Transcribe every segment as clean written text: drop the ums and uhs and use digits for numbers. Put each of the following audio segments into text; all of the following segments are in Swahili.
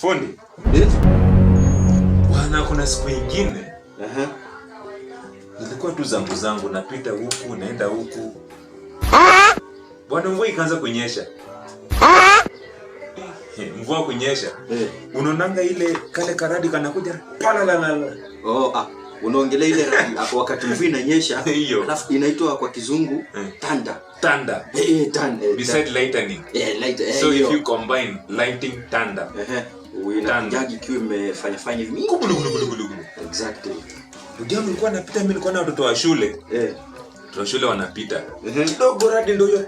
Fundi. Bwana, kuna siku nyingine nilikuwa tu zangu napita huku naenda huku. Bwana, mvua ikaanza kunyesha. Mvua kunyesha. Unaonanga ile kale karadi kanakuja palalala. Unaongelea ile wakati mvua inanyesha, alafu inaitwa kwa kizungu thunder. Thunder. Beside lightning. So if you combine lightning thunder. Uinajaji kiwe imefanya hivi. Exactly. Ndio nilikuwa napita, mimi nilikuwa na watoto wa shule. Watoto wa shule wanapita. Kidogo radi ndio hiyo.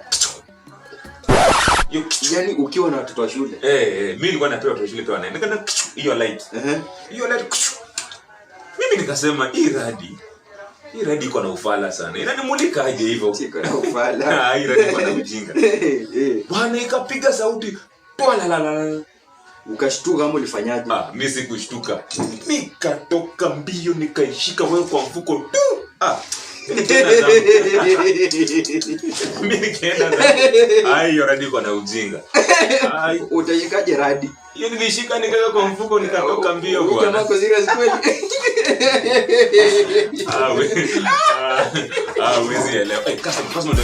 Yaani ukiwa na watoto wa shule. Mimi nilikuwa napita watoto wa shule pia wanaenda. Nikana hiyo light. Hiyo light. Mimi nikasema hii radi iko na ufala sana. Inanimulika aje hivyo? Iko na ufala. Hii radi iko na ujinga. Bwana, ikapiga sauti. Tolalala. Ukashtuka ama ulifanyaje? Mimi sikushtuka. Nikatoka mbio nikaishika wewe kwa mfuko. Mimi nikaenda zangu. Hiyo radi iko na ujinga. Utashikaje radi? Hiyo nilishika nikaweka kwa mfuko nikatoka mbio bwana. Jamaa kwa serious kweli. Wezi elewa. Kasa ndo